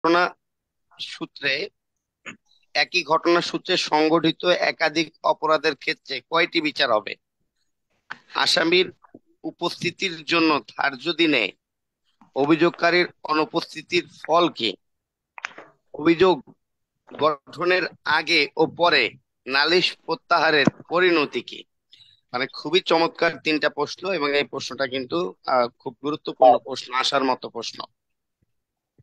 ঘটনা সূত্রে একই ঘটনা সূত্রে সংগঠিত একাধিক অপরাধের ক্ষেত্রে কয়টি বিচার হবে? আসামির উপস্থিতির জন্য ধার্য দিনে অভিযোগকারীর অনুপস্থিতির ফল কি? অভিযোগ গঠনের আগে ও পরে নালিশ প্রত্যাহারের পরিণতি কি? মানে খুবই চমৎকার তিনটা প্রশ্ন, এবং এই প্রশ্নটা কিন্তু খুব গুরুত্বপূর্ণ প্রশ্ন, আসার মতো প্রশ্ন।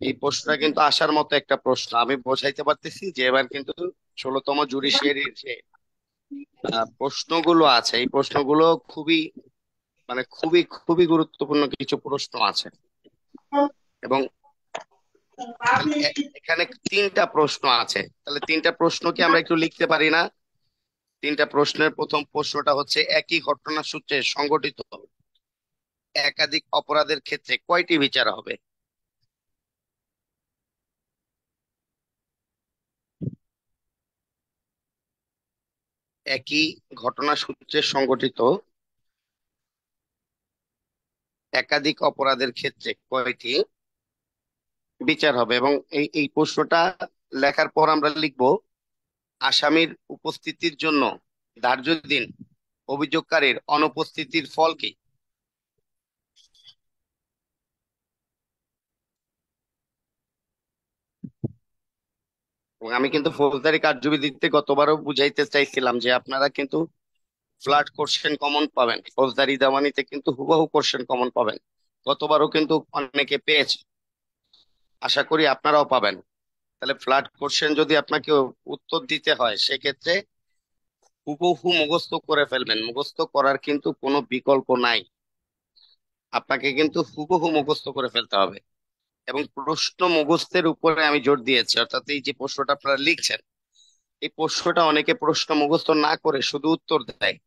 এই প্রশ্নটা কিন্তু আসার মতো একটা প্রশ্ন। আমি বোঝাইতে পারতেছি যে এবার কিন্তু 16তম জুডিশিয়ারির যে প্রশ্নগুলো আছে, এই প্রশ্নগুলো খুবই খুবই খুবই গুরুত্বপূর্ণ কিছু প্রশ্ন আছে। এবং এখানে তিনটা প্রশ্ন আছে, তাহলে তিনটা প্রশ্ন কি আমরা একটু লিখতে পারি না? তিনটা প্রশ্নের প্রথম প্রশ্নটা হচ্ছে, একই ঘটনা সূত্রে সংঘটিত একাধিক অপরাধের ক্ষেত্রে কয়টি বিচার হবে? একই ঘটনা সূত্রে সংঘটিত একাধিক অপরাধের ক্ষেত্রে কয়টি বিচার হবে? এবং এই এই প্রশ্নটা লেখার পর আমরা লিখব, আসামির উপস্থিতির জন্য ধার্য দিন অভিযোগকারীর অনুপস্থিতির ফল কি? এবং আমি কিন্তু ফৌজদারি কার্যবিধিতে গতবারও বুঝাইতে চাইছিলাম যে আপনারা কিন্তু ফ্ল্যাট কোশ্চেন কমন পাবেন, ফৌজদারি দেওয়ানিতে কিন্তু হুবহু কোশ্চেন কমন পাবেন। গতবারও কিন্তু অনেকে পেয়েছে, আশা করি আপনারাও পাবেন। তাহলে ফ্ল্যাট কোশ্চেন যদি আপনাকে উত্তর দিতে হয়, সেক্ষেত্রে হুবহু মুখস্থ করে ফেলবেন। মুখস্থ করার কিন্তু কোনো বিকল্প নাই, আপনাকে কিন্তু হুবহু মুখস্থ করে ফেলতে হবে। এবং প্রশ্ন মুখস্থের উপরে আমি জোর দিয়েছি, অর্থাৎ এই যে প্রশ্নটা আপনারা লিখছেন, এই প্রশ্নটা অনেকে প্রশ্ন মুখস্থ না করে শুধু উত্তর দেয়।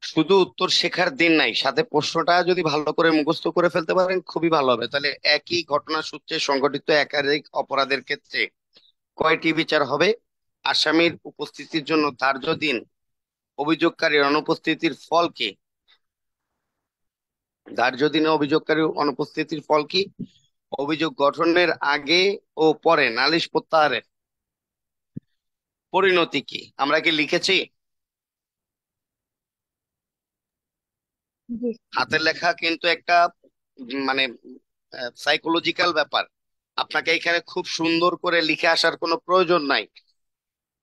শুধু উত্তর শেখার দিন নাই, সাথে প্রশ্নটা যদি ভালো করে মুখস্থ করে ফেলতে পারেন খুবই ভালো হবে। তাহলে একই ঘটনা সূত্রে সংঘটিত একাধিক অপরাধের ক্ষেত্রে কয়টি বিচার হবে? আসামির উপস্থিতির জন্য ধার্য দিন অভিযোগকারীর অনুপস্থিতির ফল কি? ধার্য দিনে অভিযোগকারীর অনুপস্থিতির ফল কি? অভিযোগ গঠনের আগে ও পরে নালিশ প্রত্যাহারের পরিণতি কি? আমরা কি লিখেছি? জি। হাতের লেখা কিন্তু একটা মানে সাইকোলজিক্যাল ব্যাপার। আপনাকে এখানে খুব সুন্দর করে লিখে আসার কোনো প্রয়োজন নাই,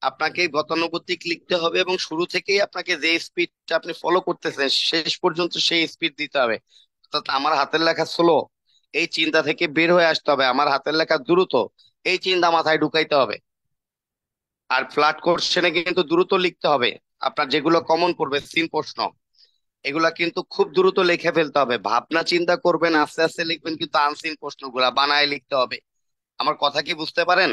আপনাকে গতানুগতিক লিখতে হবে, এবং শুরু থেকেই আপনাকে যে স্পিডটা আপনি ফলো করতেছেন শেষ পর্যন্ত সেই স্পিড দিতে হবে। অর্থাৎ আমার হাতের লেখা স্লো, এই চিন্তা থেকে বের হয়ে আসতে হবে। আমার হাতের লেখা দ্রুত, এই চিন্তা মাথায় ঢুকাইতে হবে। আর ফ্ল্যাট কোশ্চেনে কিন্তু দ্রুত লিখতে হবে। আপনার যেগুলো কমন পড়বে সিন প্রশ্ন, এগুলা কিন্তু খুব দ্রুত লিখে ফেলতে হবে। ভাবনা চিন্তা করবেন, আস্তে আস্তে লিখবেন, কিন্তু আনসিন প্রশ্নগুলা বানায় লিখতে হবে। আমার কথা কি বুঝতে পারেন?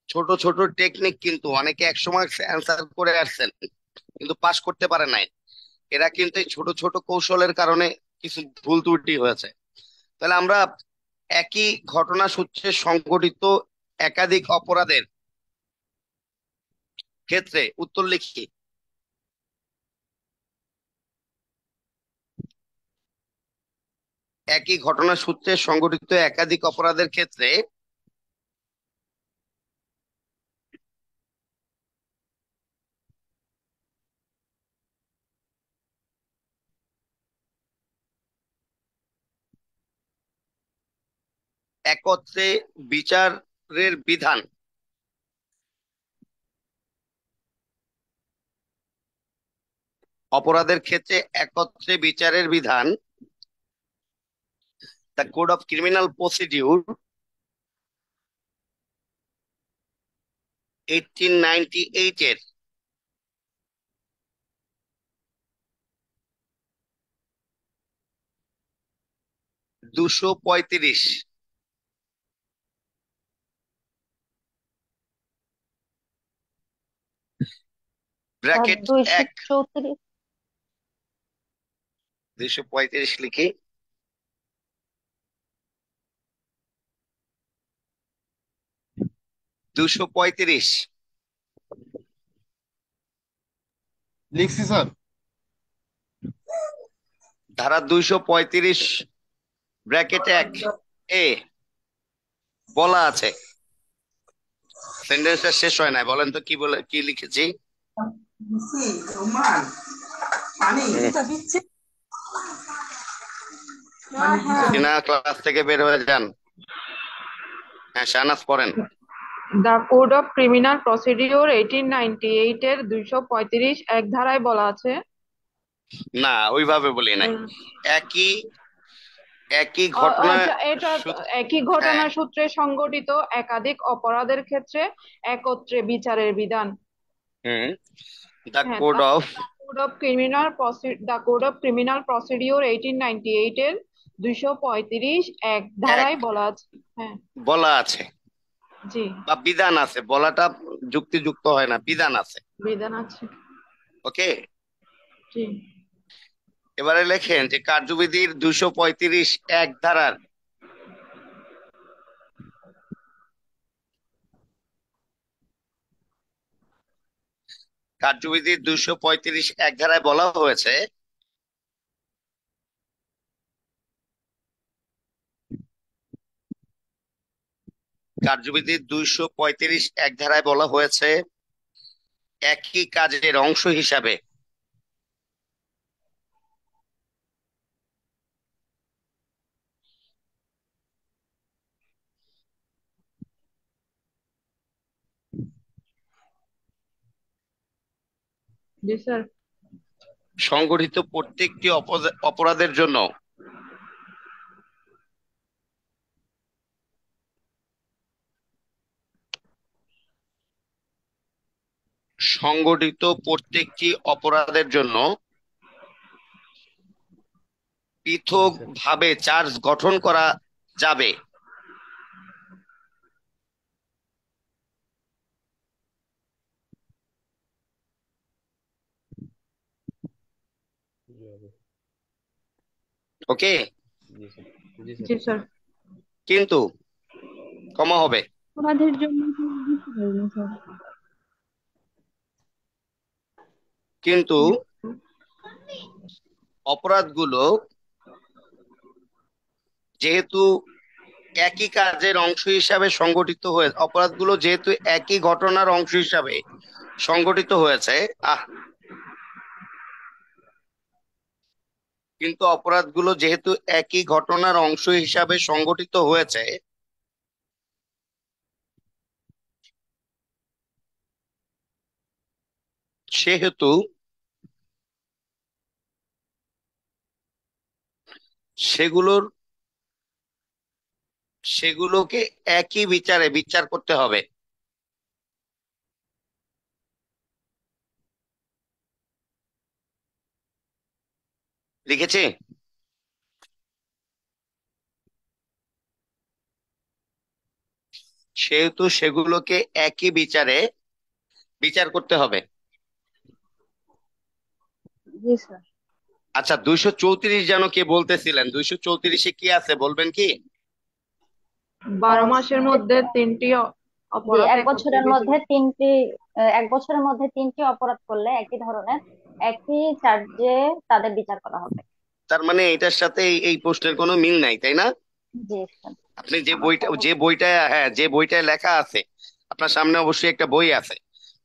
ছোট ছোট টেকনিক কিন্তু অনেকে একসময় অ্যান্সার করে আসছেন কিন্তু পাশ করতে পারে নাই। এরা কিন্তু এই ছোট ছোট কৌশলের কারণে কিছু ভুল ত্রুটি হয়েছে। তাহলে আমরা একই ঘটনা সূত্রে সংঘটিত একাধিক অপরাধের ক্ষেত্রে উত্তর লিখি। একই ঘটনা সূত্রে সংঘটিত একাধিক অপরাধের ক্ষেত্রে একত্রে বিচারের বিধান। অপরাধের ক্ষেত্রে একত্রে বিচারের বিধান, the code of criminal procedure 1898 এর 235 ব্র্যাকেট 1। 234। 235 লিখি। 235 লিখছি স্যার। ধারা 235 ব্র্যাকেট 1 এ বলা আছে। সেন্টেন্সটা শেষ হয় নাই, বলেন তো কি বলে কি লিখেছি। হুম, সিনা ক্লাস থেকে বের হয়ে যান। হ্যাঁ, শাহনাজ পড়েন। The code of criminal procedure 1898 এর 235 এক ধারায় বলা আছে। না, ওইভাবে বলি নাই। উম, একই একই ঘটনা আচ্ছা, এটা একই ঘটনা হ্যাঁ। সূত্রে সংঘটিত একাধিক অপরাধের ক্ষেত্রে একত্রে বিচারের বিধান। হুম। দ্য হ্যাঁ, code of the code of criminal procedure 1898 এর 235 এক এক ধারায় বলা আছে। হ্যাঁ। বলা আছে জি। বা বিধান আছে, বলাটা যুক্তিযুক্ত হয় না, বিধান আছে। বিধান আছে। ওকে। জি। এবারে লেখেন যে কার্যবিধির 235 এক ধারার কার্যবিধির 235 এক ধারায় বলা হয়েছে, কার্যবিধির 235 এক ধারায় বলা হয়েছে একই কাজের অংশ হিসাবে জি স্যার। সংগঠিত প্রত্যেকটি অপরাধের জন্য সংগঠিত প্রত্যেকটি অপরাধের জন্য জি স্যার। পৃথকভাবে চার্জ গঠন করা যাবে। জি হবে। ওকে। জি স্যার। জি স্যার। জি স্যার। কিন্তু কমা হবে, অপরাধের জন্য কি বুঝতে পারিনি স্যার। কিন্তু অপরাধগুলো যেহেতু একই কাজের অংশ হিসাবে সংগঠিত হয়ে অপরাধগুলো যেহেতু একই ঘটনার অংশ হিসাবে সংগঠিত হয়েছে। আহ কিন্তু অপরাধগুলো যেহেতু একই ঘটনার অংশ হিসাবে সংগঠিত হয়েছে, সেহেতু সেগুলোর সেগুলোকে একই বিচারে বিচার করতে হবে। লিখেছি। সেহেতু সেগুলোকে একই বিচারে বিচার করতে হবে। জি স্যার। আচ্ছা, 234 যেন কে বলতেছিলেন, 234-এ কি আছে বলবেন কি? 12 মাসের মধ্যে তিনটি জি, অপরাধ এক একত্রে বছরের বিচার। মধ্যে তিনটি, 1 বছরের মধ্যে তিনটি অপরাধ করলে একই ধরনের একই চার্জে তাদের বিচার করা হবে। তার মানে এটার সাথে এই প্রশ্নের কোনো মিল নাই, তাই না? জি স্যার। আপনি আমার কথা। যে বইটা, হ্যাঁ, যে বইটায় লেখা আছে, আপনার সামনে অবশ্যই একটা বই আছে,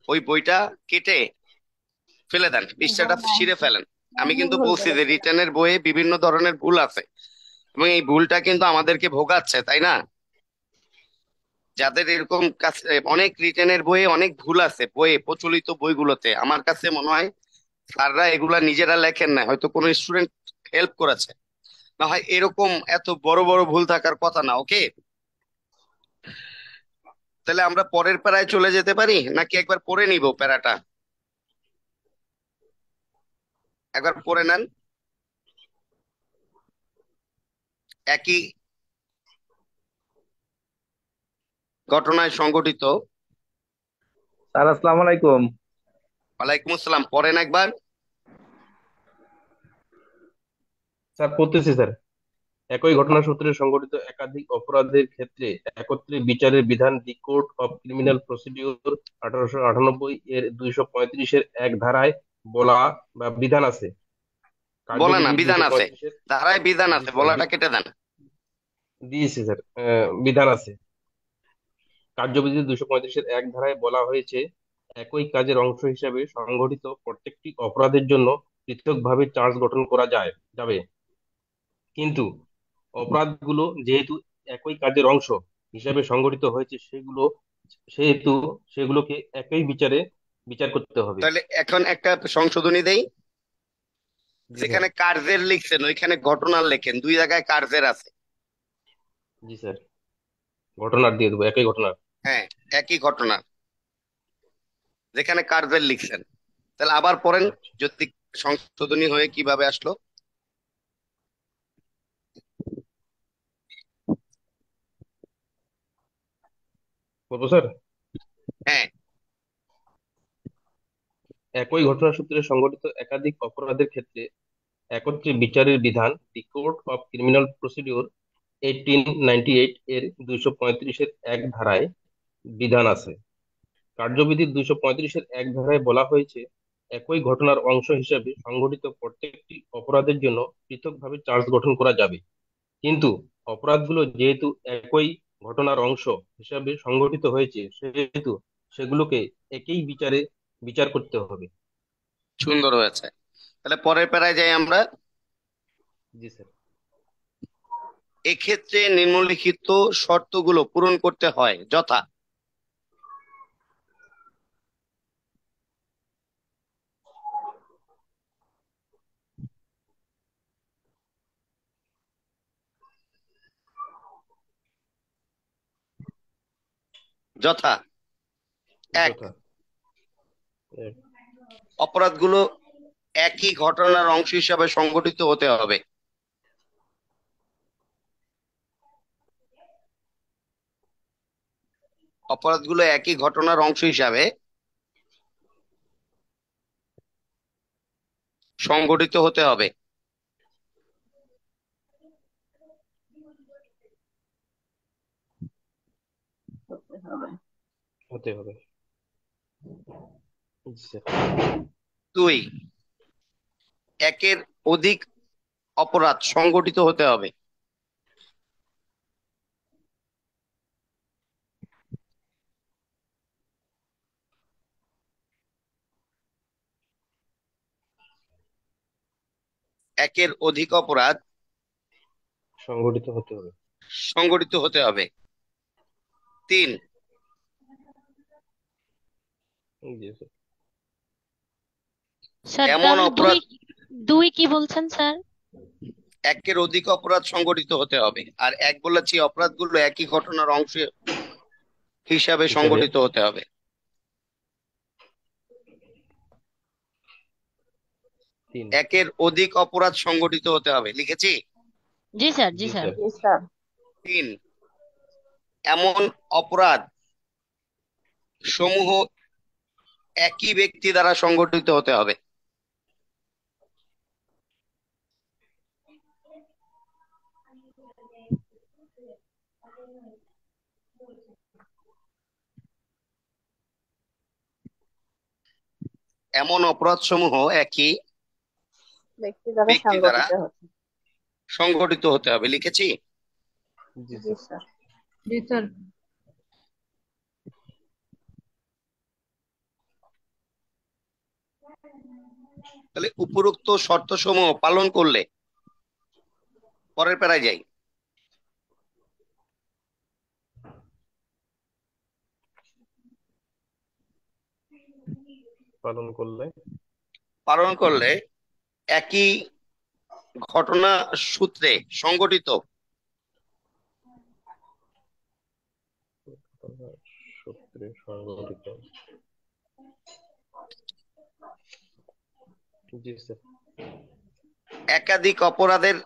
ওই বইটা কেটে ফেলে দেন, বই পৃষ্ঠাটা নাই ছিঁড়ে স্যার। ফেলেন। আমি আমি কিন্তু ভুল বলছি যে করেছিলাম। রিটেনের বইয়ে বিভিন্ন ধরনের ভুল আছে, এবং এই ভুলটা কিন্তু আমাদেরকে ভোগাচ্ছে, তাই না? যাদের এরকম কাছে অনেক রিটেনের বইয়ে অনেক ভুল আছে, বইয়ে প্রচলিত বইগুলোতে আমার কাছে মনে হয় স্যাররা এগুলা নিজেরা লেখেন না, হয়তো কোনো স্টুডেন্ট হেল্প করেছে। না হয় এরকম এত বড় বড় ভুল থাকার কথা না। ওকে, তাহলে আমরা পরের প্যারায় চলে যেতে পারি নাকি একবার পড়ে নিব প্যারাটা? একবার পড়ে নেন। একই ঘটনায় সংঘটিত। স্যার আসসালামু আলাইকুম। ওয়ালাইকুম আসসালাম, পড়েন একবার। স্যার পড়তেছি স্যার। একই ঘটনা সূত্রে সংঘটিত একাধিক অপরাধের ক্ষেত্রে একত্রে বিচারের বিধান দি কোড অফ ক্রিমিনাল প্রসিডিওর 1898 এর 235-এর এক ধারায় বলা বা বিধান আছে। বলে না, কার্যবিধি বিধান আছে। 235-এর। ধারায় বিধান জি আছে, স্যার। বলাটা কেটে দেন। দিয়েছি স্যার। বিধান আছে। কার্যবিধি 235-এর 1 ধারায় বলা হয়েছে, একই কাজের অংশ হিসাবে সংঘটিত প্রত্যেকটি অপরাধের জন্য পৃথকভাবে চার্জ গঠন করা যাবে। কিন্তু অপরাধগুলো যেহেতু একই কাজের অংশ হিসাবে সংঘটিত হয়েছে, সেহেতু সেগুলোকে একই বিচারে বিচার করতে হবে। তাহলে এখন একটা সংশোধনী দেই। জি স্যার। যেখানে কার্যের লিখছেন ওইখানে ঘটনার লেখেন, দুই জায়গায় কার্যের আছে। জি স্যার, ঘটনার দিয়ে দেবো, একই ঘটনার। হ্যাঁ, একই ঘটনা যেখানে কার্যের লিখছেন। তাহলে আবার পড়েন, আচ্ছা, যদি সংশোধনী হয়ে কিভাবে আসলো। বলবো স্যার। হ্যাঁ, একই ঘটনাসূত্রে সংঘটিত একাধিক অপরাধের ক্ষেত্রে একত্রে বিচারের বিধান দি কোড অফ ক্রিমিনাল প্রসিডিওর 1898 এর 235-এর 1 ধারায় বিধান আছে। কার্যবিধির 235-এর 1 ধারায় বলা হয়েছে, একই ঘটনার অংশ হিসাবে সংঘটিত প্রত্যেকটি অপরাধের জন্য পৃথকভাবে চার্জ গঠন করা যাবে। কিন্তু অপরাধগুলো যেহেতু একই ঘটনার অংশ হিসাবে সংঘটিত হয়েছে, সেহেতু সেগুলোকে একই বিচারে বিচার করতে হবে। সুন্দর হয়েছে। তাহলে পরের প্যারায় যাই আমরা। জি স্যার। এক্ষেত্রে নিম্নলিখিত শর্তগুলো পূরণ করতে হয়, যথা: যথা এক, যথা এক, অপরাধগুলো একই ঘটনার অংশ হিসাবে সংগঠিত হতে হবে। অপরাধগুলো একই ঘটনার অংশ হিসাবে সংগঠিত হতে হবে। করতে হবে। হতে হবে। জি স্যার। দুই, একের অধিক অপরাধ সংগঠিত হতে হবে। একের অধিক অপরাধ সংগঠিত হতে হবে। সংগঠিত হতে হবে। তিন, জি স্যার। স্যার এমন তাহলে দুই, অপরাধ দুই কি বলছেন স্যার? একের অধিক অপরাধ সংগঠিত হতে হবে, আর এক বলেছি অপরাধগুলো একই ঘটনার অংশ হিসাবে হিসাবে সংগঠিত হতে হবে। 3। একের অধিক অপরাধ সংগঠিত হতে হবে, লিখেছি। জি স্যার, জি জি স্যার। স্যার। জি স্যার। তিন, এমন অপরাধ সমূহ একই ব্যক্তি দ্বারা সংগঠিত হতে হবে। এমন অপরাধ সমূহ একই ব্যক্তি দ্বারা ব্যক্তি দ্বারা সংগঠিত হচ্ছে। সংগঠিত হতে হবে, লিখেছি। জি জি স্যার। স্যার। জি স্যার। তাহলে উপরোক্ত শর্ত সমূহ পালন করলে, পরের প্যারায় যাই। পালন করলে পালন করলে একই ঘটনা সূত্রে সংগঠিত সূত্রে সংগঠিত। জি স্যার। একাধিক অপরাধের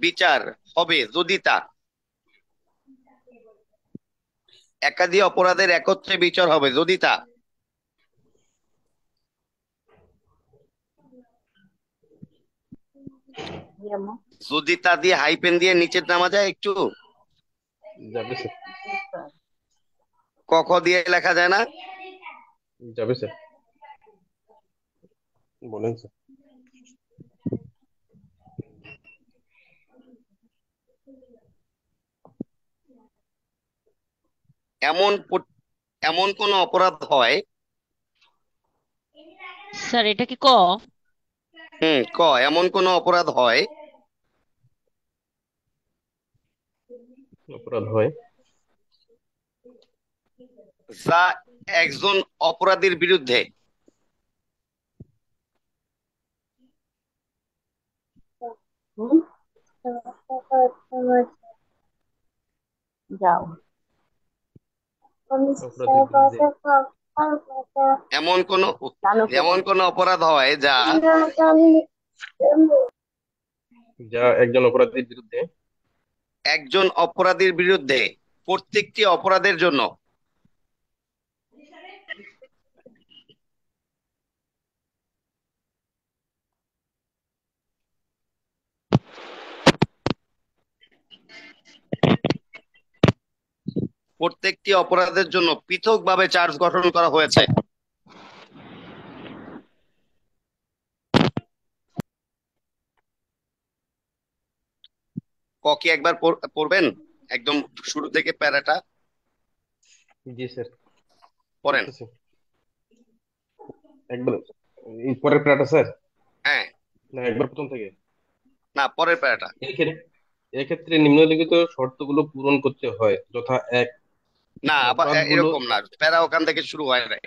বিচার হবে যদি তা একাধিক অপরাধের একত্রে বিচার হবে যদি তা যেমন। যদি তা দিয়ে হাইপেন দিয়ে নিচে নামা যায় একটু, যাবে স্যার। জি স্যার। ক খ দিয়ে লেখা যায় না। যাবে স্যার, বলেন স্যার। এমন এমন কোন অপরাধ হয়। স্যার এটা কি ক? ক, এমন কোন অপরাধ হয় অপরাধ হয় যা একজন অপরাধীর বিরুদ্ধে যাও। অপরাধের বিরুদ্ধে এমন কোন নানুকে এমন বল। কোন অপরাধ হয় যা যা একজন অপরাধীর বিরুদ্ধে একজন অপরাধীর বিরুদ্ধে প্রত্যেকটি অপরাধের জন্য পৃথকভাবে চার্জ গঠন করা হয়েছে। ক কি একবার পড়বেন একদম শুরু থেকে প্যারাটা জি স্যার পড়েন। পড়তেছি একবার এই পরের প্যারাটা স্যার, হ্যাঁ, না একবার প্রথম থেকে? না, পরের প্যারাটা। এক্ষেত্রে এক্ষেত্রে নিম্নলিখিত শর্তগুলো পূরণ করতে হয়, যথা এক, না, আবার অপরাধগুলো এরকম না, প্যারা ওখান থেকে শুরু হয় নাই।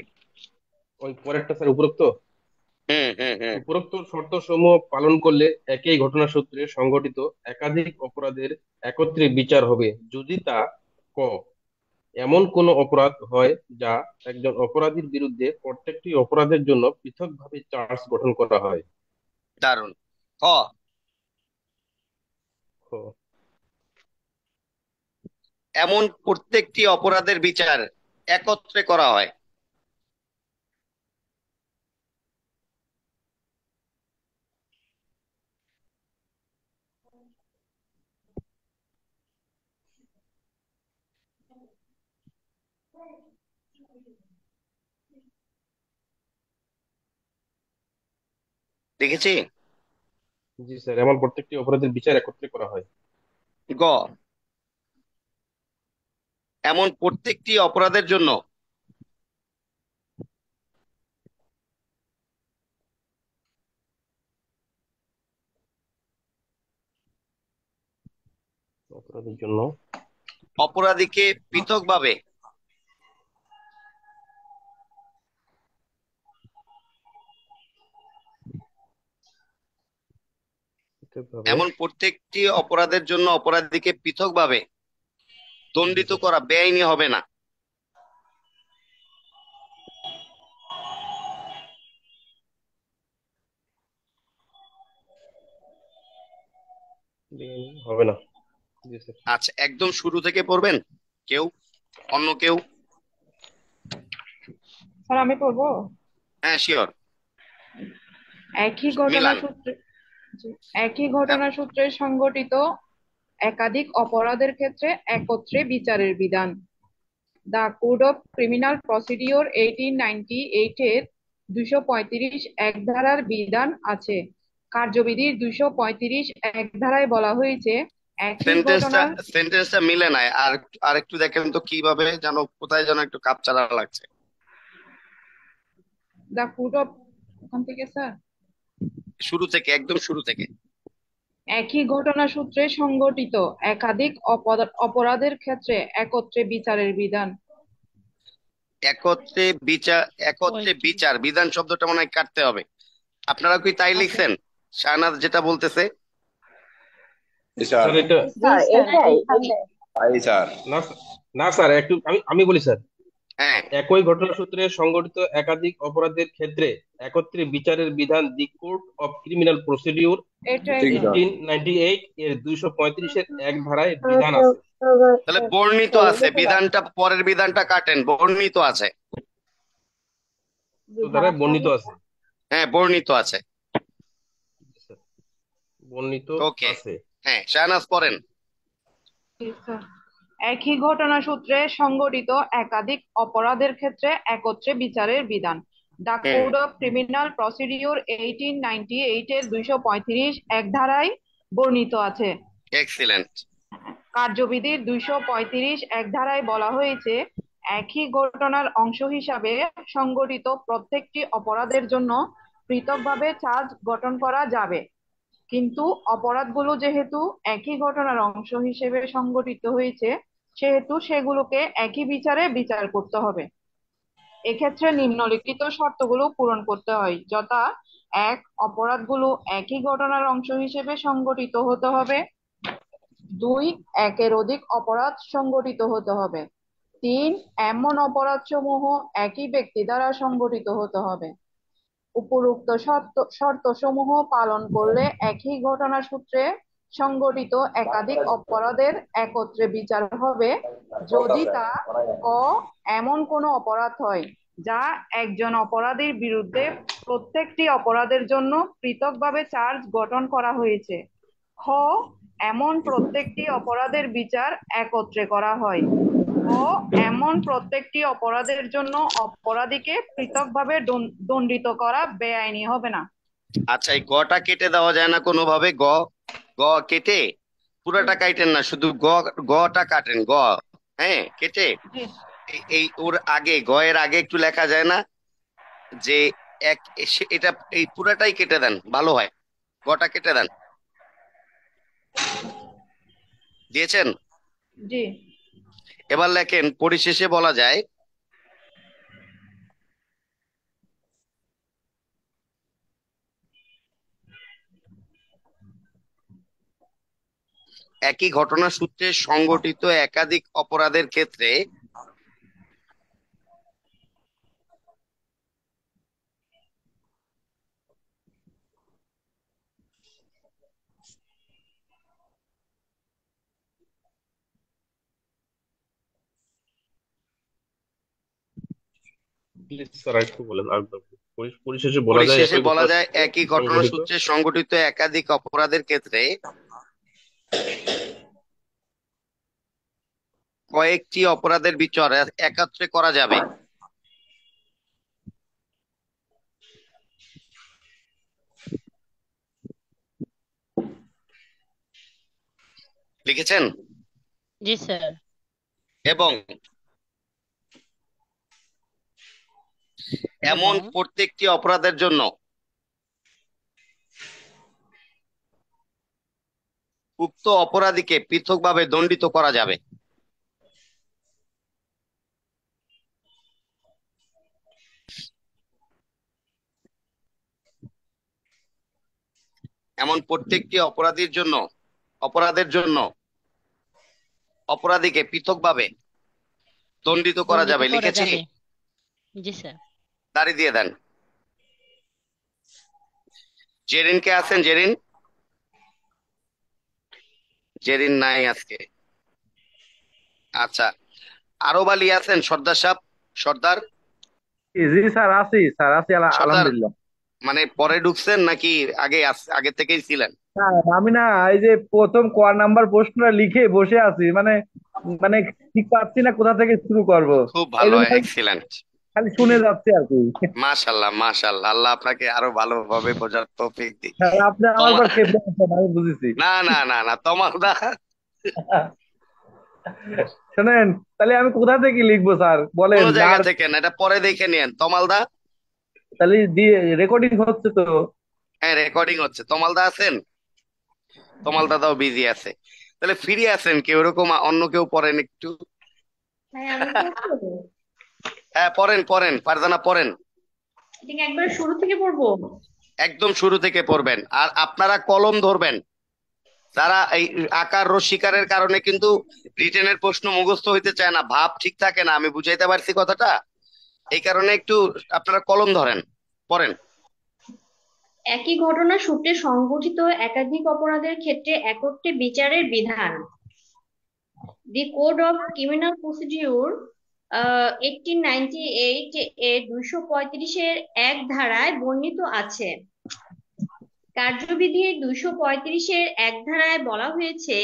ওই পরেরটা স্যার উপরোক্ত হুম, হুম, হুম। উপরোক্ত শর্তসমূহ পালন করলে একই ঘটনাসূত্রে সংঘটিত একাধিক অপরাধের একত্রে বিচার হবে যদি তা ক এমন কোনো অপরাধ হয় যা একজন অপরাধীর বিরুদ্ধে প্রত্যেকটি অপরাধের জন্য পৃথকভাবে চার্জ গঠন করা হয়। দারুণ। খ, খ এমন প্রত্যেকটি অপরাধের বিচার একত্রে করা হয়। দেখেছি। জি স্যার, এমন প্রত্যেকটি অপরাধের বিচার একত্রে করা হয়। গ, এমন প্রত্যেকটি অপরাধের জন্য অপরাধের জন্য অপরাধীকে পৃথকভাবে পৃথকভাবে এমন প্রত্যেকটি অপরাধের জন্য অপরাধীকে পৃথকভাবে জি দণ্ডিত স্যার করা বেআইনি হবে না। হবে না। জি স্যার। আচ্ছা, একদম শুরু থেকে পড়বেন কেউ, অন্য কেউ? স্যার আমি পড়বো। হ্যাঁ, শিওর। একই ঘটনা মিলান। সূত্রে জি, একই ঘটনা সূত্রে সংঘটিত একাধিক অপরাধের ক্ষেত্রে একত্রে বিচারের বিধান। The code of criminal procedure 1898 এর 235 এক ধারার বিধান আছে। কার্যবিধির 235 এক ধারায় বলা হয়েছে, একই সেন্টেন্সটা ঘটনার সেন্টেন্সটা মিলে নাই, আর একটু দেখেন তো কিভাবে যেন, কোথায় যেন একটু কাপচারা লাগছে। দ্য কোড অফ, ওখান থেকে স্যার, শুরু থেকে, একদম শুরু থেকে। একই ঘটনা সূত্রে সংঘটিত একাধিক অপরাধের ক্ষেত্রে একত্রে বিচারের বিধান। একত্রে বিচার, একত্রে কয়টি? বিচার, বিধান শব্দটা মনে হয় কাটতে হবে। আপনারা কি তাই আচ্ছা লিখছেন? শাহনাজ যেটা বলতেছে। জি স্যার। স্যার এটা জি স্যার স্যার এটাই এখানে। তাই স্যার। না না স্যার, একটু আমি আমি বলি স্যার। হ্যাঁ, একই ঘটনাসূত্রে সংঘটিত একাধিক অপরাধের ক্ষেত্রে একত্রে বিচারের বিধান দি কোড অফ ক্রিমিনাল প্রসিডিউর এটাই ঠিক স্যার। স্যার। 1898 এর 235 এর এক ধারায় বিধান আছে। তাহলে বর্ণিত আছে, বিধানটা পরের বিধানটা কাটেন, বর্ণিত আছে। তো বিধান ধারায় আছে বর্ণিত মানে? আছে। হ্যাঁ, বর্ণিত আছে। স্যার, বর্ণিত ওকে। আছে। হ্যাঁ, শাহনাজ পড়েন। জি, স্যার। একই ঘটনা সূত্রে সংঘটিত একাধিক অপরাধের ক্ষেত্রে একত্রে বিচারের বিধান। The hmm, code of criminal procedure 1898 এর 235 এক ধারায় বর্ণিত আছে। এক্সিলেন্ট। কার্যবিধির 235 এক ধারায় বলা হয়েছে, একই ঘটনার অংশ হিসাবে সংঘটিত প্রত্যেকটি অপরাধের জন্য পৃথকভাবে চার্জ গঠন করা যাবে, কিন্তু অপরাধগুলো যেহেতু একই ঘটনার অংশ হিসেবে সংঘটিত হয়েছে, সেহেতু সেগুলোকে একই বিচারে বিচার করতে হবে। এক্ষেত্রে নিম্নলিখিত শর্তগুলো পূরণ করতে হয়, যথা: এক, অপরাধগুলো একই ঘটনার অংশ হিসেবে সংঘটিত হতে হবে। দুই, একের অধিক অপরাধ সংঘটিত হতে হবে। তিন, এমন অপরাধসমূহ একই ব্যক্তি দ্বারা সংঘটিত হতে হবে। উপরোক্ত শর্তসমূহ পালন করলে একই ঘটনা সূত্রে সংঘটিত একাধিক অপরাধের একত্রে বিচার হবে, যদি তা ক, এমন কোনো অপরাধ হয় যা একজন অপরাধীর বিরুদ্ধে প্রত্যেকটি অপরাধের জন্য পৃথকভাবে চার্জ গঠন করা হয়েছে, খ, এমন প্রত্যেকটি অপরাধের বিচার একত্রে করা হয়, গ, এমন প্রত্যেকটি অপরাধের জন্য অপরাধীকে পৃথকভাবে দণ্ডিত করা বেআইনি হবে না। আচ্ছা, এই গটা কেটে দেওয়া যায় না কোনোভাবে? গ গ কেটে পুরাটা কাটেন না, শুধু গটা কাটেন, হ্যাঁ, কেটে জি এই ওর আগে, এর আগে একটু লেখা যায় না যে এক এটা এই পুরাটাই কেটে দেন, ভালো হয়। গটা কেটে দেন। দিয়েছেন? জি এবার লেখেন, পরিশেষে বলা যায় একই ঘটনা সূত্রে সংঘটিত একাধিক অপরাধের ক্ষেত্রে প্লিজ স্যার একটু বলেন আর পরিশেষে বলা যায় একই ঘটনা সূত্রে একই ঘটনা সংঘটিত। সূত্রে সংঘটিত একাধিক অপরাধের ক্ষেত্রে কয়েকটি অপরাধের বিচার একত্রে করা যাবে। লিখেছেন? জি স্যার। এবং এমন এবং প্রত্যেকটি অপরাধের জন্য উক্ত অপরাধীকে পৃথকভাবে দণ্ডিত করা যাবে। এমন প্রত্যেকটি অপরাধের জন্য অপরাধীকে পৃথকভাবে দণ্ডিত করা দণ্ডিত যাবে। করা লিখেছি? যাবে। জি স্যার। দাঁড়িয়ে দিয়ে দেন। জেরিন কে আছেন? জেরিন? জেরিন নাই আজকে। আচ্ছা, আরব আলী আছেন? সর্দার সাহেব, সর্দার, জি স্যার, আছি স্যার, আছি সর্দার, আলহামদুলিল্লাহ। মানে পরে ঢুকছেন নাকি আগে থেকেই ছিলেন? স্যার, আমি না এই যে প্রথম নাম্বার প্রশ্নটা লিখে বসে আছি, মানে মানে ঠিক পাচ্ছি না কোথা থেকে শুরু করব। খুব এই ভালো, জন্য খালি এক্সিলেন্ট। খালি শুনে যাচ্ছি আর কি। মাশাল্লাহ, মাশাল্লাহ, আল্লাহ আপনাকে আরো ভালোভাবে বোঝার তৌফিক দিক। স্যার, আপনি আমার তোমার, পর খেপে আছেন, আমি বুঝেছি। না না না না, তোমার দা, শোনেন, তাহলে আমি কোথা থেকে লিখবো স্যার বলেন কোনো না? জায়গা থেকে না, এটা পরে দেখে নিয়েন। তমালদা? তাহলে দিয়ে রেকর্ডিং হচ্ছে তো। হ্যাঁ, রেকর্ডিং হচ্ছে। তমালদা আছেন? তমাল দাদাও বিজি আছে। তাহলে ফ্রি আছেন কেউ, এরকম অন্য কেউ পড়েন একটু। হ্যাঁ, আমি পড়বো। হ্যাঁ, পড়েন পড়েন, ফারজানা পড়েন। ঠিক একবার শুরু থেকে পড়বো। একদম শুরু থেকে পড়বেন, আর আপনারা কলম ধরবেন। যারা এই আকার রসিকারের কারণে কিন্তু রিটেনের প্রশ্ন মুখস্থ হইতে চায় না, ভাব ঠিক থাকে না, আমি বুঝাইতে পারছি কথাটা? এই কারণে একটু আপনারা কলম ধরেন, পড়েন। একই ঘটনা সূত্রে সংঘটিত একাধিক অপরাধের ক্ষেত্রে একত্রে বিচারের বিধান। দি কোড অফ ক্রিমিনাল প্রসিডিউর 1898 এর 235-এর এক ধারায় বর্ণিত আছে। কার্যবিধির 235-এর এক ধারায় বলা হয়েছে,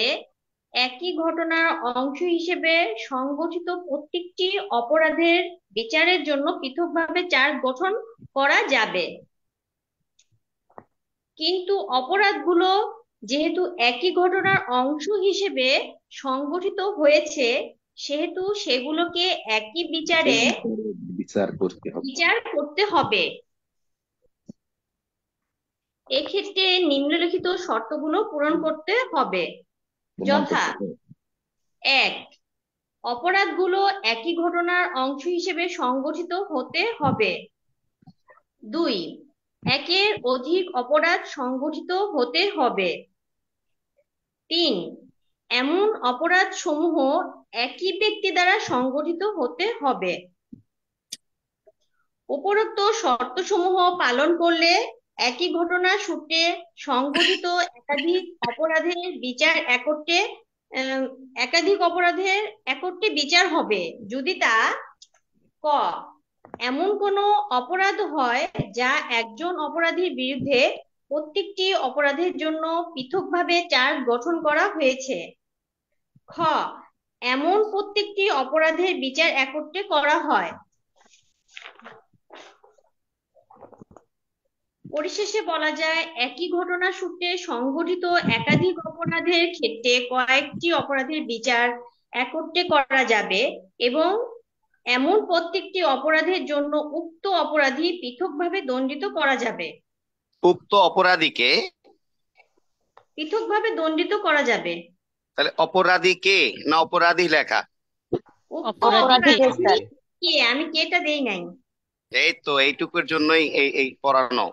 একই ঘটনার অংশ হিসেবে সংঘটিত প্রত্যেকটি অপরাধের বিচারের জন্য পৃথকভাবে চার্জ গঠন করা যাবে, কিন্তু অপরাধগুলো যেহেতু একই ঘটনার অংশ হিসেবে সংঘটিত হয়েছে, সেহেতু সেগুলোকে একই বিচারে বিচার করতে হবে। বিচার করতে হবে। এক্ষেত্রে নিম্নলিখিত শর্তগুলো পূরণ করতে হবে, যথা: 1. অপরাধগুলো একই ঘটনার অংশ হিসেবে সংগঠিত হতে হবে। 2. একের অধিক অপরাধ সংগঠিত হতে হবে। 3. এমন অপরাধ সমূহ একই ব্যক্তি দ্বারা সংগঠিত হতে হবে। উপরোক্ত শর্তসমূহ পালন করলে একই ঘটনার সূত্রে সংঘটিত একাধিক অপরাধের বিচার একত্রে বিচার হবে, যদি তা: ক. এমন কোনো অপরাধ হয় যা একজন অপরাধীর বিরুদ্ধে প্রত্যেকটি অপরাধের জন্য পৃথকভাবে চার্জ গঠন করা হয়েছে। খ. এমন প্রত্যেকটি অপরাধের বিচার একত্রে করা হয়। পরিশেষে বলা যায়, একই ঘটনা সূত্রে সংঘটিত একাধিক অপরাধের ক্ষেত্রে কয়েকটি অপরাধের বিচার একত্রে করা যাবে এবং এমন প্রত্যেকটি অপরাধের জন্য উক্ত অপরাধী পৃথকভাবে দণ্ডিত করা যাবে। উক্ত অপরাধীকে, পৃথকভাবে দণ্ডিত করা যাবে। তাহলে অপরাধী কে না অপরাধী লেখা? উক্ত অপরাধীকে অপরাধী স্যার। কে, আমি কেটা দেই নাই। এই তো এইটুকুর জন্যই এই এই পড়ানো।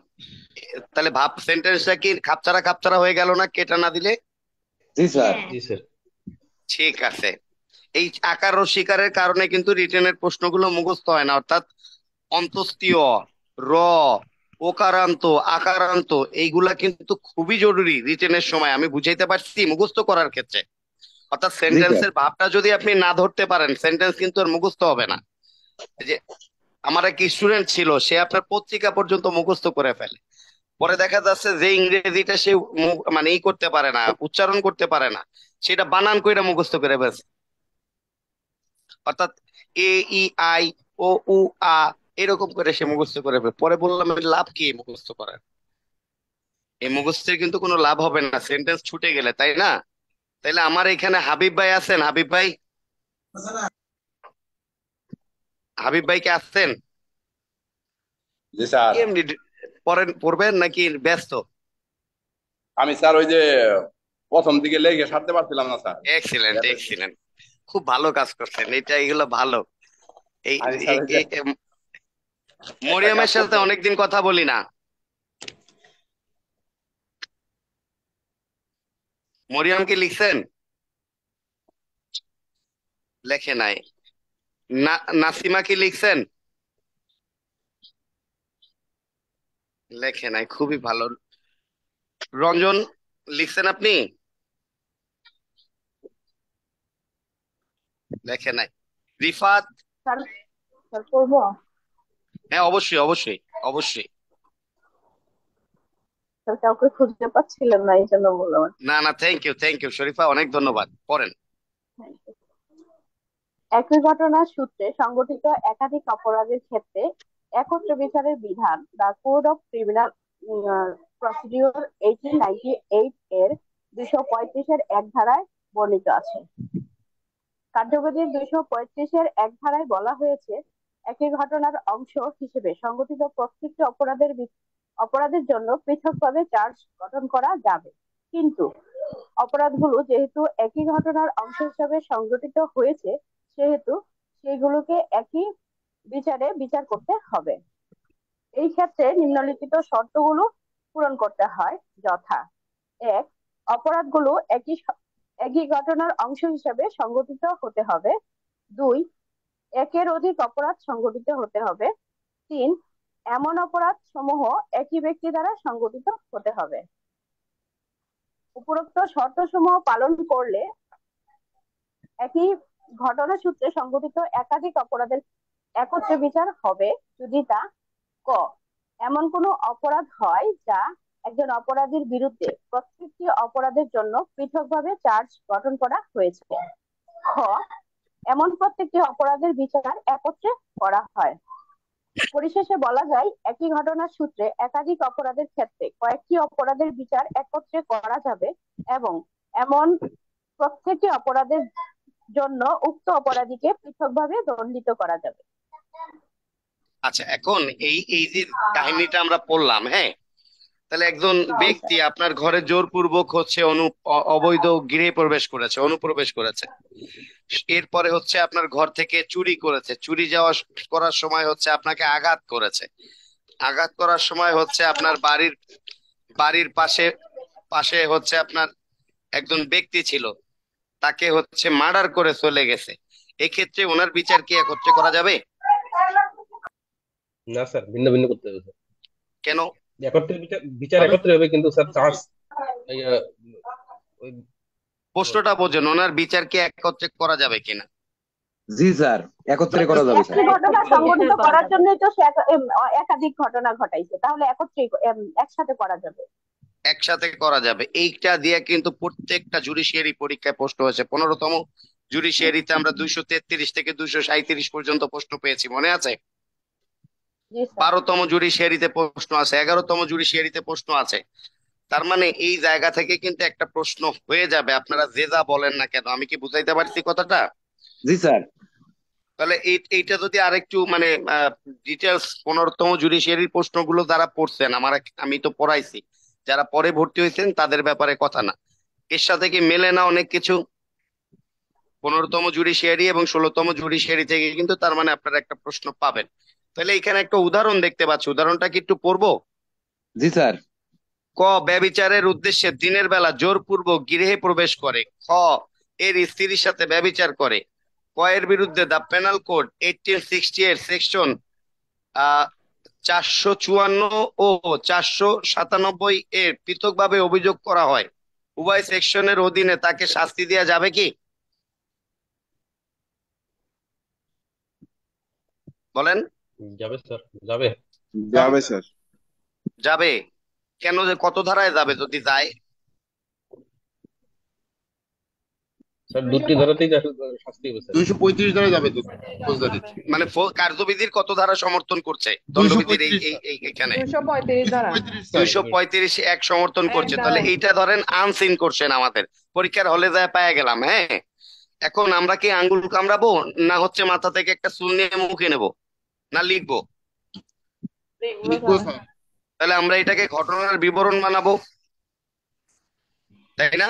তাহলে ভাব সেন্টেন্সটা কি খাপছাড়া খাপছাড়া হয়ে গেল না কেটা না দিলে? জি স্যার। হ্যাঁ, জি স্যার। ঠিক আছে। এই আকার ও শিকারের কারণে কিন্তু রিটেনের প্রশ্নগুলো মুখস্থ হয় না, অর্থাৎ অন্তস্তীয়, র, ওকারান্ত, আকারান্ত এইগুলা কিন্তু খুবই জরুরি রিটেনের সময়। আমি বুঝাইতে পারছি মুখস্থ করার ক্ষেত্রে। অর্থাৎ জি স্যার। সেন্টেন্সের ভাবটা যদি আপনি না ধরতে পারেন, সেন্টেন্স কিন্তু আর মুখস্থ হবে না। এই যে আমার এক স্টুডেন্ট ছিল, সে আপনার পত্রিকা পর্যন্ত মুখস্থ করে ফেলে, পরে দেখা যাচ্ছে যে ইংরেজিটা সে মানে ই করতে পারে না, উচ্চারণ করতে পারে না, সেটা বানান কইরা মুখস্থ করে ফেলছে। অর্থাৎ এ, ই, আই, ও, উ, আ এরকম করে সে মুখস্থ করে ফেলে। পরে বললাম এর লাভ কি এই মুখস্থ করার? এই মুখস্থের কিন্তু কোনো লাভ হবে না সেন্টেন্স ছুটে গেলে, তাই না? তাইলে আমার এখানে হাবিব ভাই আছেন? হাবিব ভাই, হাবিব ভাই কে আসছেন? জি স্যার। এমনি পড়বেন নাকি ব্যস্ত? আমি স্যার ওই যে প্রথম দিকে লেগে সারতে পারছিলাম না স্যার। এক্সিলেন্ট, এক্সিলেন্ট, খুব ভালো কাজ করছেন, এটা এগুলো ভালো। এই আমি স্যার ওই যে একটা কাজ মরিয়মের সাথে করতে অনেকদিন কথা বলি না। মরিয়ম কি লিখছেন? লেখে নাই। নাসিমা কি লিখছেন? লেখে নাই, খুবই ভালো। রঞ্জন লিখছেন আপনি? লেখে নাই। রিফাত? স্যার, স্যার করবো। হ্যাঁ, অবশ্যই অবশ্যই অবশ্যই। স্যার কাউকে খুঁজে পাচ্ছিলেন না, এই জন্য বললাম। না না, thank you thank you Sharifa, অনেক ধন্যবাদ। পড়েন। একই ঘটনার সূত্রে সংঘটিত একাধিক অপরাধের ক্ষেত্রে একত্রে বিচারের বিধান the code of criminal procedure 1898 এর 235 এক ধারায় বর্ণিত আছে। কার্যবিধির 235 এক ধারায় বলা হয়েছে, একই ঘটনার অংশ হিসেবে সংঘটিত প্রত্যেকটি অপরাধের জন্য পৃথকভাবে চার্জ গঠন করা যাবে, কিন্তু অপরাধগুলো যেহেতু একই ঘটনার অংশ হিসেবে সংঘটিত হয়েছে সেহেতু সেগুলোকে একই বিচারে বিচার করতে হবে। এই ক্ষেত্রে নিম্নলিখিত শর্তগুলো পূরণ করতে হয়, যথা: 1. অপরাধগুলো একই ঘটনার অংশ হিসেবে সংঘটিত হতে হবে। 2. একের অধিক অপরাধ সংঘটিত হতে হবে। 3. এমন অপরাধ সমূহ একই ব্যক্তি দ্বারা সংঘটিত হতে হবে। উপরোক্ত শর্তসমূহ পালন করলে একই ঘটনা সূত্রে সংঘটিত একাধিক অপরাধের একত্রে বিচার হবে, যদি তা: ক. এমন কোনো অপরাধ হয় যা একজন অপরাধীর বিরুদ্ধে প্রত্যেকটি অপরাধের জন্য পৃথকভাবে চার্জ গঠন করা হয়েছে। খ. এমন প্রত্যেকটি অপরাধের বিচার একত্রে করা হয়। পরিশেষে বলা যায়, একই ঘটনার সূত্রে একাধিক অপরাধের ক্ষেত্রে কয়েকটি অপরাধের বিচার একত্রে করা যাবে এবং এমন প্রত্যেকটি অপরাধের জন্য উক্ত অপরাধীকে পৃথকভাবে দণ্ডিত করা যাবে। আচ্ছা, এখন এই এই যে কাহিনীটা আমরা পড়লাম, হ্যাঁ, তাহলে একজন জি ব্যক্তি স্যার। আপনার ঘরে জোরপূর্বক হচ্ছে অবৈধ গৃহে প্রবেশ করেছে, অনুপ্রবেশ করেছে। এরপরে হচ্ছে আপনার ঘর থেকে চুরি করেছে, চুরি করার সময় হচ্ছে আপনাকে আঘাত করেছে, আঘাত করার সময় হচ্ছে আপনার বাড়ির বাড়ির পাশে পাশে হচ্ছে আপনার একজন ব্যক্তি ছিল, তাকে হচ্ছে মার্ডার করে চলে গেছে। এক্ষেত্রে ওনার বিচার কি একত্রে করা যাবে? না স্যার, ভিন্ন ভিন্ন করতে হবে স্যার। কেন? একত্রে বিচার বিচার একত্রে হবে, কিন্তু স্যার চার্জ ওই প্রশ্নটা বোঝেন, ওনার বিচার কি একত্রে করা যাবে কিনা? জি স্যার, একত্রে করা যাবে স্যার। একটি ঘটনা সংঘটিত করার জন্যই তো সে একাধিক ঘটনা ঘটাইছে, তাহলে একত্রে একসাথে করা যাবে। একসাথে করা যাবে, এইটা দিয়ে কিন্তু প্রত্যেকটা জুডিশিয়ারি পরীক্ষায় প্রশ্ন হয়েছে। 15তম জুডিশিয়ারিতে আমরা 233 থেকে 237 পর্যন্ত প্রশ্ন পেয়েছি, মনে আছে? জি স্যার। 12তম জুডিশিয়ারিতে প্রশ্ন আছে, 11তম জুডিশিয়ারিতে প্রশ্ন আছে। তার মানে এই জায়গা থেকে কিন্তু একটা প্রশ্ন হয়ে যাবে, আপনারা যে যা বলেন না কেন। আমি কি বুঝাইতে পারছি কথাটা? জি স্যার। তাহলে এইটা যদি আরেকটু মানে ডিটেলস, 15তম জুডিশিয়ারির প্রশ্নগুলো যারা পড়ছেন, আমি তো পড়াইছি, যারা পরে ভর্তি হয়েছেন তাদের ব্যাপারে কথা না, এর সাথে কি মেলে না অনেক কিছু? 15তম জুডিশিয়ারি এবং 16তম জুডিশিয়ারি থেকে কিন্তু তার মানে আপনারা একটা প্রশ্ন পাবেন। তাহলে এখানে একটা উদাহরণ দেখতে পাচ্ছি, উদাহরণটা কি একটু পড়বো? জি স্যার। ক, ব্যভিচারের উদ্দেশ্যে দিনের বেলা জোরপূর্বক গৃহে প্রবেশ করে। খ, এর স্ত্রীর সাথে ব্যভিচার করে। ক এর বিরুদ্ধে দ্য পেনাল কোড 1868 সেকশন 454 ও 497 এর পৃথকভাবে অভিযোগ করা হয়। উভয় সেকশনের অধীনে তাকে শাস্তি দেওয়া যাবে কি? বলেন। যাবে স্যার, যাবে। যাবে স্যার। যাবে। কেন, যে কত ধারায় যাবে যদি যায়? স্যার দুটি ধারাতেই শাস্তি হবে স্যার। 235 দ্বারা যাবে তো ফৌজদারি। মানে কার্যবিধির কত ধারা সমর্থন করছে দণ্ডবিধির 235 এখানে? 235 দ্বারা। 235 এক সমর্থন করছে। তাহলে এইটা ধরেন আনসিন করছেন, আমাদের পরীক্ষার হলে যায় পাওয়া গেলাম, হ্যাঁ। এখন আমরা কি আঙ্গুল কামড়াবো, না হচ্ছে মাথা থেকে একটা চুল নিয়ে মুখে নেব, না লিখবো? লিখবো স্যার। তাহলে আমরা এটাকে ঘটনার বিবরণ বানাবো, তাই না?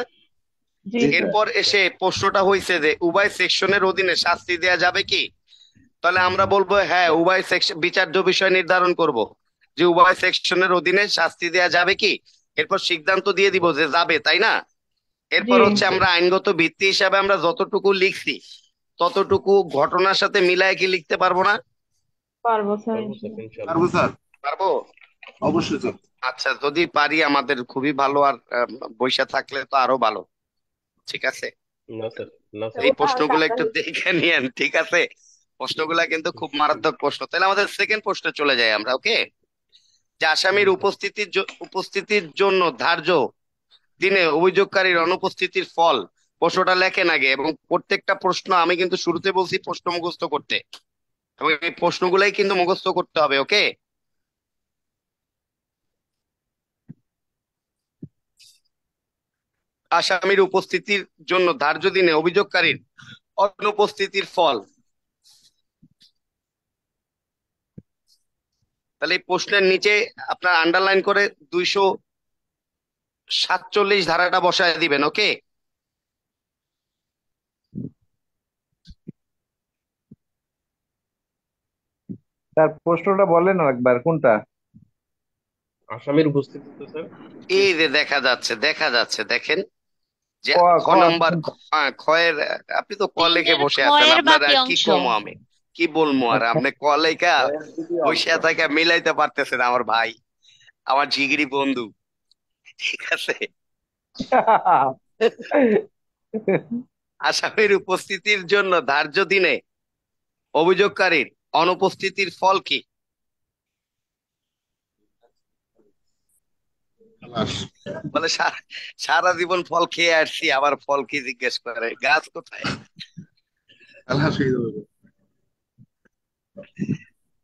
জি জি স্যার। এরপর এসে প্রশ্নটা হয়েছে যে উভয় সেকশনের অধীনে শাস্তি দেওয়া যাবে কি? তাহলে আমরা বলবো হ্যাঁ, উভয় সেকশন বিচার্য বিষয় নির্ধারণ করব যে উভয় সেকশনের অধীনে শাস্তি দেওয়া যাবে কি। এরপর সিদ্ধান্ত দিয়ে দিব যে যাবে, তাই না? এরপর জি। হচ্ছে আমরা আইনগত ভিত্তি হিসাবে আমরা যতটুকু লিখছি ততটুকু ঘটনার সাথে মিলায় কি লিখতে পারবো না? পারবো স্যার। পারবো স্যার, ইনশাআল্লাহ। পারবো স্যার, পারবো। অবশ্যই স্যার। আচ্ছা, যদি পারি আমাদের খুবই ভালো, আর বইসা থাকলে তো আরো ভালো। ঠিক আছে, না স্যার, না স্যার। এই প্রশ্নগুলো একটু দেখে নিয়েন, ঠিক আছে? প্রশ্নগুলা কিন্তু খুব মারাত্মক প্রশ্ন। তাহলে আমাদের সেকেন্ড প্রশ্নে চলে যাই আমরা, ওকে? যে আসামির উপস্থিতির জন্য ধার্য দিনে অভিযোগকারীর অনুপস্থিতির ফল। প্রশ্নটা লেখেন আগে, এবং প্রত্যেকটা প্রশ্ন আমি কিন্তু শুরুতে বলছি প্রশ্ন মুখস্থ করতে, এবং এই প্রশ্নগুলাই কিন্তু মুখস্থ করতে হবে, ওকে? আসামির উপস্থিতির জন্য ধার্য দিনে অভিযোগকারীর অনুপস্থিতির ফল। তাহলে এই প্রশ্নের নিচে আপনার আন্ডারলাইন করে 247 ধারাটা বসায় দিবেন, ওকে? তার প্রশ্নটা বলেন একবার কোনটা? আসামির উপস্থিতিতে স্যার এই যে দেখা যাচ্ছে, দেখা যাচ্ছে, দেখেন যে ক খ ক নাম্বার। খয়ের, আপনি তো ক লেখে 3-এর বসে আছেন, ক্ষয়ের আপনার বাকি আর কি অংশ। কমো, আমি কি বলবো আর? আপনি ক লেখা বসে থেকে মিলাইতে পারতেছেন আমার ভাই, আমার জিগরি বন্ধু, ঠিক আছে? আসামির উপস্থিতির জন্য ধার্য দিনে অভিযোগকারীর অনুপস্থিতির ফল কি? বলে সারা জীবন ফল খেয়ে আসছি, আবার ফল কি জিজ্ঞেস করে, গাছ কোথায়?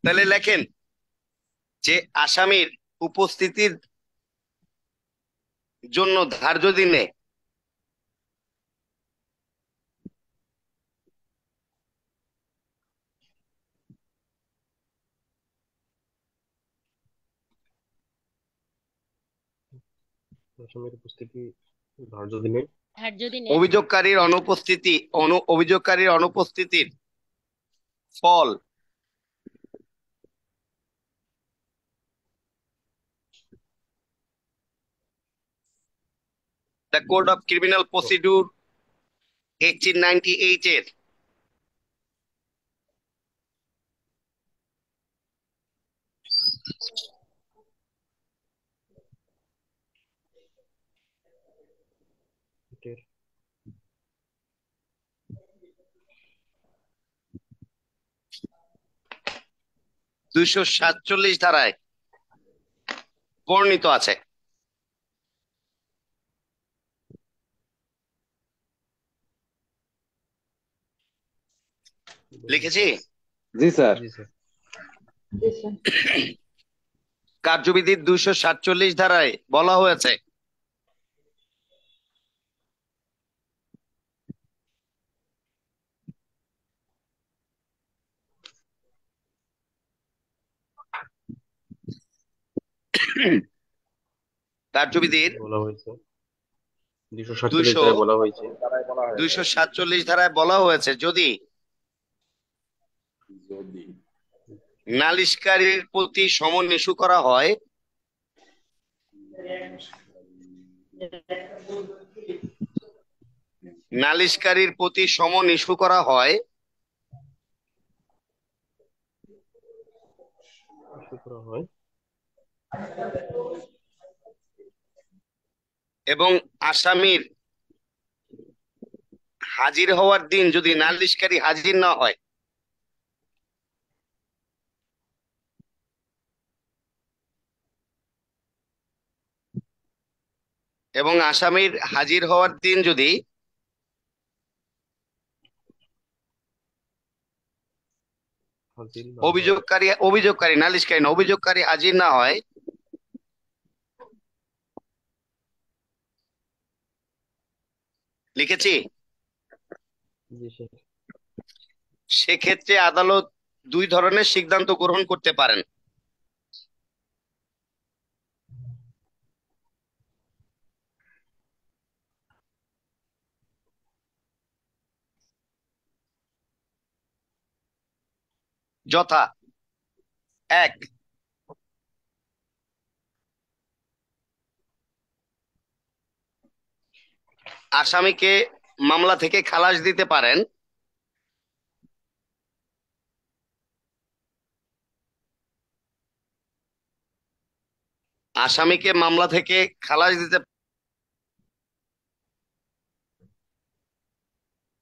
তাহলে লেখেন যে আসামির উপস্থিতির জন্য ধার্য দিনে আসামির উপস্থিতি ধার্য দিনে ধার্য দিনে অভিযোগকারীর অনুপস্থিতির ফল the code of criminal procedure 1898 এর এটার 247 ধারায় বর্ণিত আছে। লিখেছি। জি স্যার। জি স্যার। জি স্যার। কার্যবিধির 247 ধারায় বলা হয়েছে কার্যবিধির বলা হয়েছে 247 ধারায় বলা হয়েছে 247 ধারায় বলা হয়েছে যদি যদি নালিশকারীর প্রতি সমন ইস্যু করা হয় নালিশকারীর প্রতি সমন ইস্যু করা হয় ইস্যু করা হয় এবং আসামির হাজির হওয়ার দিন যদি নালিশকারী হাজির না হয় এবং আসামির হাজির হওয়ার দিন যদি হাজির না হয় অভিযোগকারী নালিশকারী না অভিযোগকারী হাজির না হয় লিখেছি। জি স্যার। সেক্ষেত্রে আদালত দুই ধরনের সিদ্ধান্ত গ্রহণ করতে পারেন। যথা: এক, আসামিকে মামলা থেকে খালাস দিতে পারেন। আসামিকে মামলা থেকে খালাস দিতে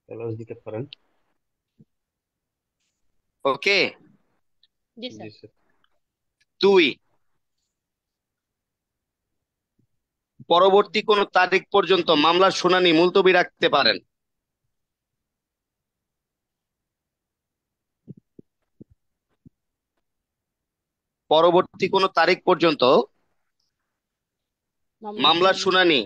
খালাস দিতে পারেন। ওকে। জি জি স্যার। স্যার। দুই, পরবর্তী কোনো তারিখ পর্যন্ত মামলার শুনানি মুলতবি রাখতে পারেন। পরবর্তী কোনো তারিখ পর্যন্ত মামলার শুনানি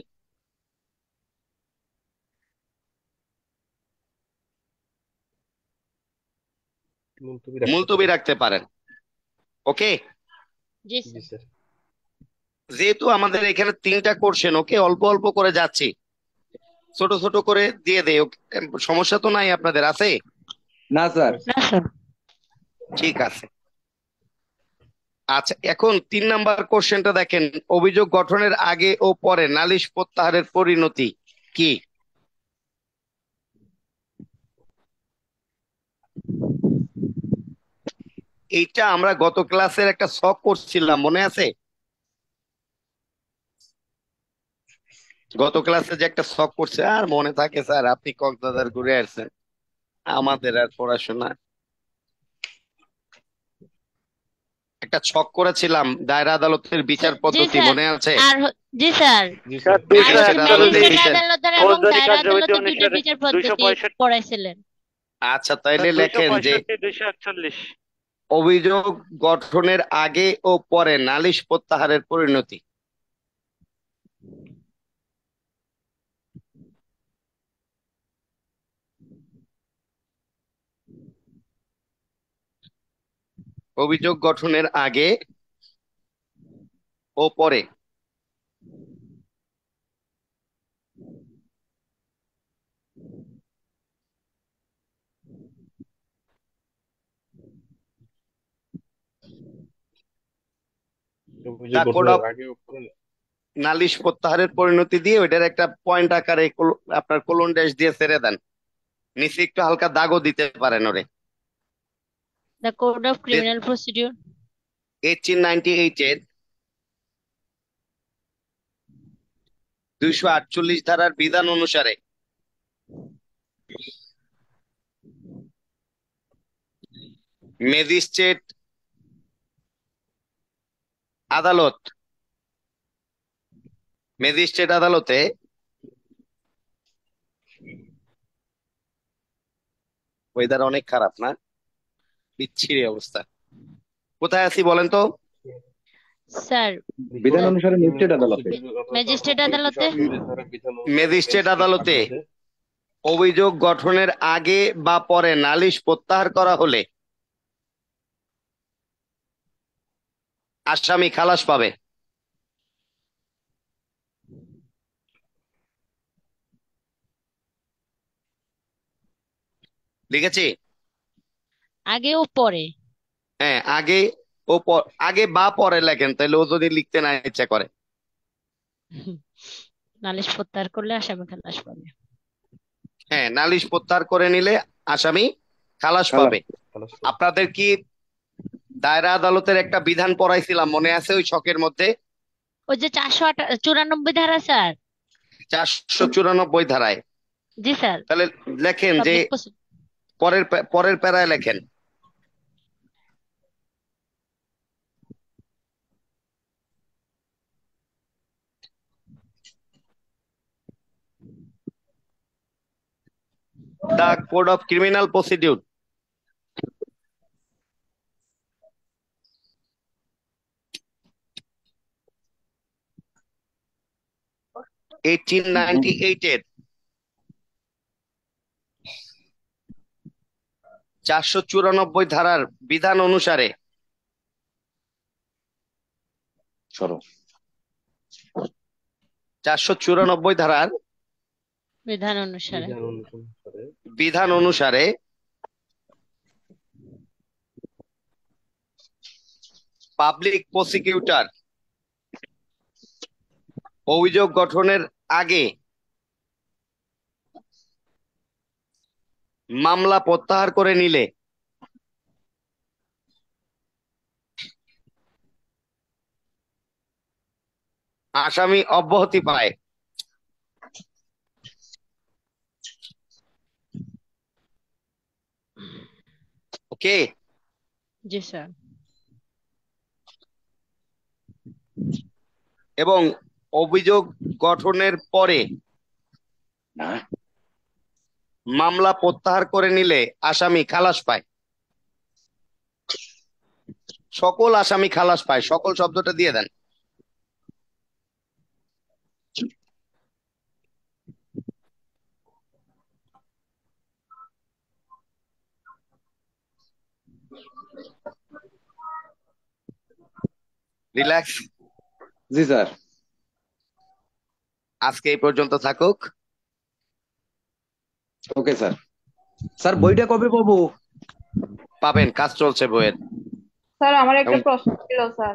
মুলতবি রাখতে পারেন। ওকে। জি জি স্যার। স্যার। যেহেতু আমাদের এখানে 3টা কোশ্চেন, ওকে, অল্প অল্প করে যাচ্ছি, ছোট ছোট করে দিয়ে দেই। সমস্যা তো নাই আপনাদের, আছে? না স্যার। না স্যার। ঠিক আছে। আচ্ছা, এখন 3 নাম্বার কোশ্চেনটা দেখেন, অভিযোগ গঠনের আগে ও পরে নালিশ প্রত্যাহারের পরিণতি কি? এইটা আমরা গত ক্লাসের একটা শখ করছিলাম, মনে আছে? গত ক্লাসে যে একটা শখ করছে, আর মনে থাকে স্যার? আপনি কক্সবাজার ঘুরে আসছেন, আমাদের আর পড়াশোনা। একটা ছক করেছিলাম দায়রা আদালতের বিচার জি পদ্ধতি, স্যার। মনে আছে? আর জি স্যার। জি স্যার। আর ম্যাজিস্ট্রেট আদালতের ম্যাজিস্ট্রেট বিচার। আদালতের এবং দায়রা আদালতের দুইটা বিচার পদ্ধতি পড়াইছিলেন। আচ্ছা, তাইলে লেখেন যে অভিযোগ গঠনের আগে ও পরে নালিশ প্রত্যাহারের পরিণতি। অভিযোগ গঠনের আগে ও পরে অভিযোগ দ্য কোড গঠনের অফ আগে ও পরে নালিশ প্রত্যাহারের পরিণতি দিয়ে ওইটার একটা পয়েন্ট আকারে আপনার কোলন ড্যাশ দিয়ে ছেড়ে দেন, নিচে একটু হালকা দাগও দিতে পারেন ওরে। The Code of Criminal Procedure 1898 এর 248 ধারার বিধান অনুসারে ম্যাজিস্ট্রেট আদালত ম্যাজিস্ট্রেট আদালতে ওয়েদার অনেক খারাপ না, বিচ্ছিরি অবস্থা। কোথায় আছি বলেন তো? স্যার বিধান অনুসারে ম্যাজিস্ট্রেট আদালতে। ম্যাজিস্ট্রেট আদালতে ম্যাজিস্ট্রেট আদালতে অভিযোগ গঠনের আগে বা পরে নালিশ প্রত্যাহার করা হলে আসামি খালাস পাবে। লিখেছি? আগে ও পরে। হ্যাঁ, আগে বা পরে লেখেন, তাহলে ও যদি লিখতে না ইচ্ছা করে। নালিশ প্রত্যাহার করলে আসামি খালাস পাবে। হ্যাঁ, নালিশ প্রত্যাহার করে নিলে আসামি খালাস পাবে। আপনাদের কি দায়রা আদালতের একটা বিধান পড়াইছিলাম মনে আছে ওই ছকের মধ্যে? ওই যে 494 ধারা স্যার। 494 ধারায়। জি স্যার। তাহলে লেখেন যে পরের প্যারায় লেখেন, the code of criminal procedure 1898 এর 494 ধারার বিধান অনুসারে সরো 494 ধারার বিধান অনুসারে পাবলিক প্রসিকিউটর অভিযোগ গঠনের আগে মামলা প্রত্যাহার করে নিলে আসামি অব্যাহতি পায়। ওকে? জি স্যার। এবং অভিযোগ গঠনের পরে মামলা প্রত্যাহার করে নিলে আসামি খালাস পায়। সকল আসামি খালাস পায়, সকল শব্দটা দিয়ে দেন। রিল্যাক্স। জি স্যার। আজকে এই পর্যন্ত থাকুক। Okay sir. স্যার বইটা কবে পাবো? পাবেন, কাজ চলছে বইয়ের। স্যার আমার একটা প্রশ্ন ছিল স্যার।